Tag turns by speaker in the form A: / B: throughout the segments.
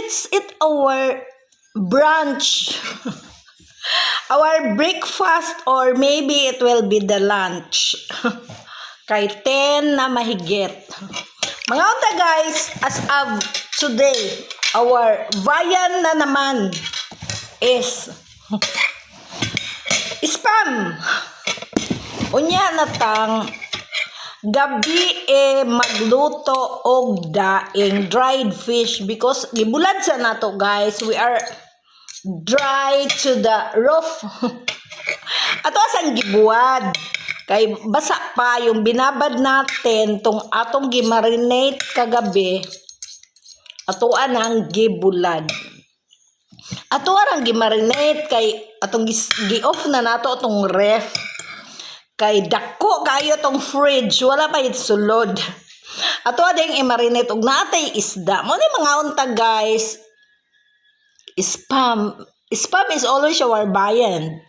A: let's eat our brunch. Our breakfast, or maybe it will be the lunch. Kay 10 na mahigit. Mga unta guys, as of today, our viand na naman is spam. Unya na tang gabi magluto og daing dried fish because gibulad sa nato guys, we are dry to the roof. Ato asang gibuwad kay basa pa yung binabad natin tong atong gimarinate kagabi. Ato anang gibulad. Ato arang gimarinate kay atong gi-off na nato atong ref. Kay dako kayo tong fridge, wala pa it sulod. Ato ading i-marinate og natay isda. Mo ni mga unta guys. Spam is always our viand.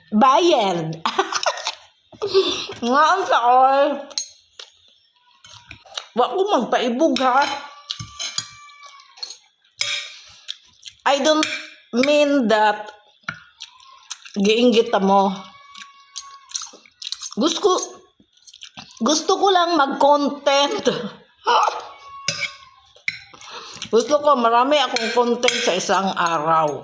A: Nga unta oy. Wa ko magpaibog ha. I don't mean that giinggit mo. Gusto ko lang mag-content. Gusto ko marami akong content sa isang araw.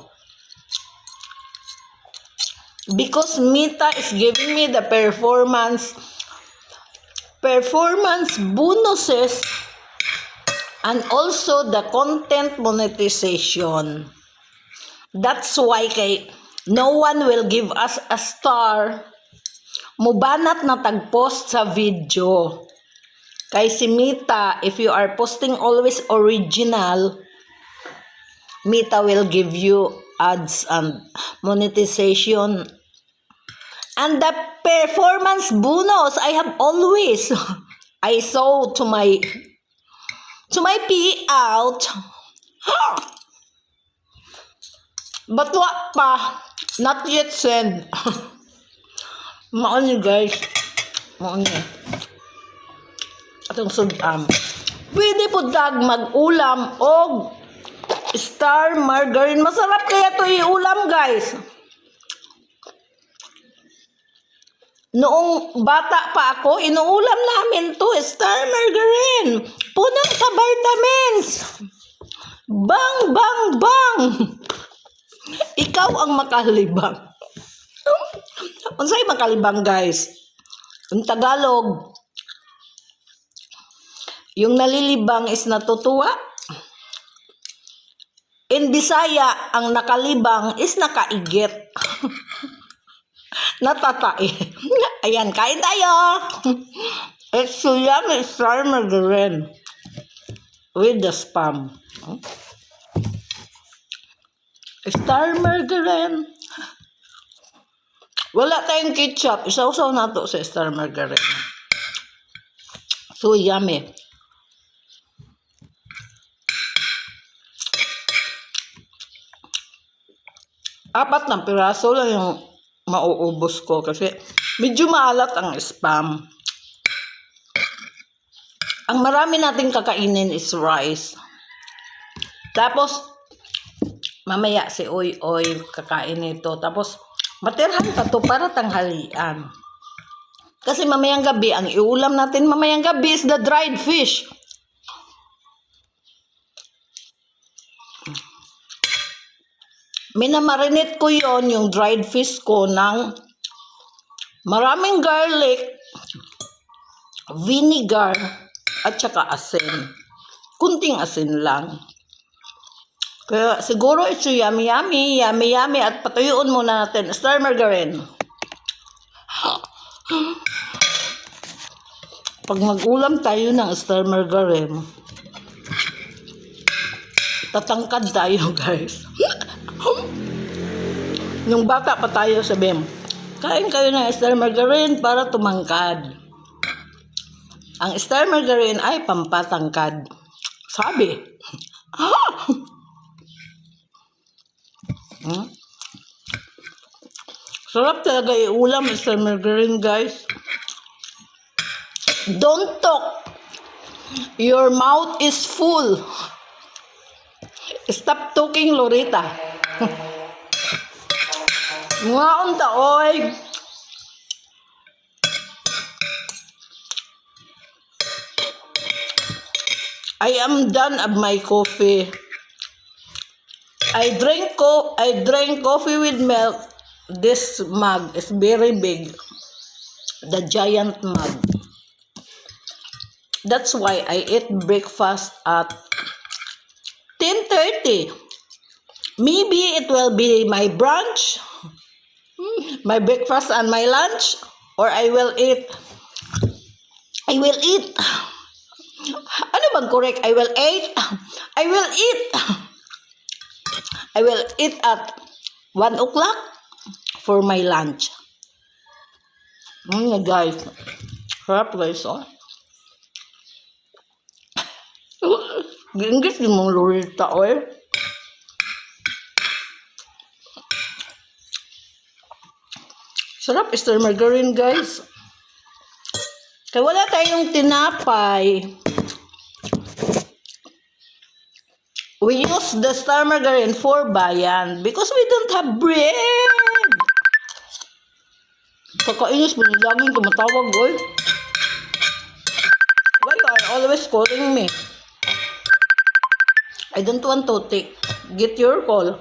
A: Because Mita is giving me the performance bonuses and also the content monetization. That's why kay no one will give us a star. Mubanat na tag-post sa video. Kay si Mita, if you are posting always original, Mita will give you ads and monetization. And the performance bonus I have always I saw to my payout. But what pa? Not yet send. Maon niyo guys. Maon niyo. Atong sudam. Pwede po dag mag-ulam og star margarine. Masarap kaya to i-ulam guys. Noong bata pa ako, inuulam namin to star margarine. Puno sa vitamins. Bang, bang, bang. Ikaw ang makalibang. Unsay makalibang guys? Ang Tagalog, yung nalilibang is natutuwa. In Bisaya, ang nakalibang is nakaigit. Natatai. Ayan, kain tayo. It's so yummy, star margarine with the spam. Star margarine. Wala tayong ketchup. Isaw-saw nato sa star margarine. So yummy. Apat na piraso lang yung mauubos ko kasi medyo maalat ang spam. Ang marami nating kakainin is rice. Tapos mamaya si Oy kakain nito. Tapos matirhan pa to para tanghalian. Kasi mamayang gabi, ang iulam natin mamayang gabi is the dried fish. Minamarinate ko yon yung dried fish ko ng maraming garlic, vinegar, at saka asin. Kunting asin lang. Kaya siguro ito yummy at patuyuan muna natin star margarine. Pag mag-ulam tayo ng star margarine, tatangkad tayo guys. Nung bata pa tayo sabihin, kain kayo ng star margarine para tumangkad. Ang star margarine ay pampatangkad. Sabi. Sarap talaga iulam star margarine guys. Don't talk. Your mouth is full. Stop talking, Loretta. Mga unta, oy. I am done of my coffee. I drink coffee with milk. This mug is very big. The giant mug. That's why I eat breakfast at 10:30. Maybe it will be my brunch, my breakfast and my lunch, or I will eat. Ano bang correct? I will eat. I will eat at 1 o'clock for my lunch. Guys. Sarap guys, oh. Ginggit yung mga Loretta, oh. Sarap, Star Margarine, guys. Kaya wala tayong tinapay. We use the Star Margarine for bayan because we don't have bread. Kakainis mo yung laging tumatawag, oy. Why you are always calling me? I don't want to get your call.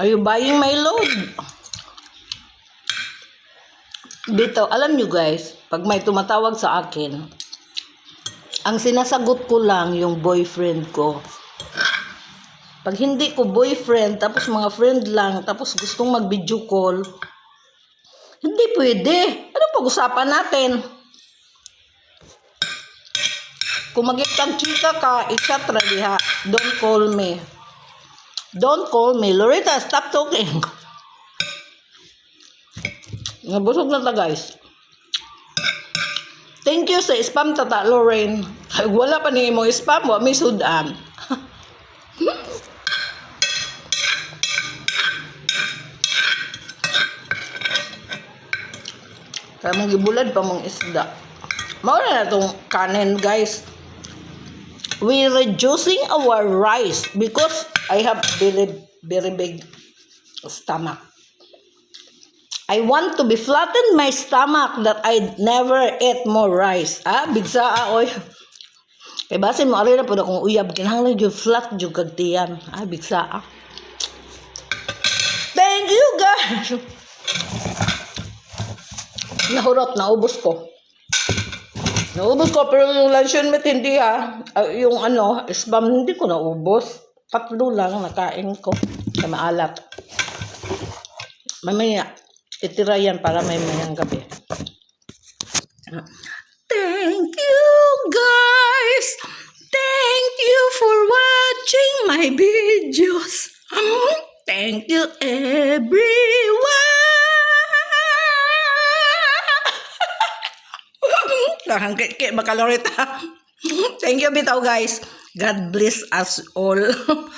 A: Are you buying my load? Dito, alam nyo guys, pag may tumatawag sa akin, ang sinasagot ko lang yung boyfriend ko. Pag hindi ko boyfriend, tapos mga friend lang, tapos gustong mag-video call, hindi pwede. Ano pag-usapan natin? Kung magigtang chika ka, i-chat ready ha. Don't call me. Don't call me. Loretta, stop talking. Nabusog na ta guys. Thank you sa spam tata Lorraine. Wala pa ni mo spam, wa may sudan. Kaya mong gibulad pa mong isda. Mauna na itong kanin guys. We reducing our rice because I have very big stomach. I want to be flatten my stomach that I never eat more rice. Bigsa oy. Kay basin mo ari na pud akong uyab kinahanglan jud flat jud kag tiyan. Bigsa. Thank you guys. Nahurot na ubos ko. Naubos ko pero yung luncheon meat hindi yung spam hindi ko naubos. 3 lang nakain ko. Sa maalat. Mamaya itira yan para may mayang gabi. Thank you guys. Thank you for watching my videos. Thank you everyone. Hangkit makalorita. Thank you bitaw guys. God bless us all.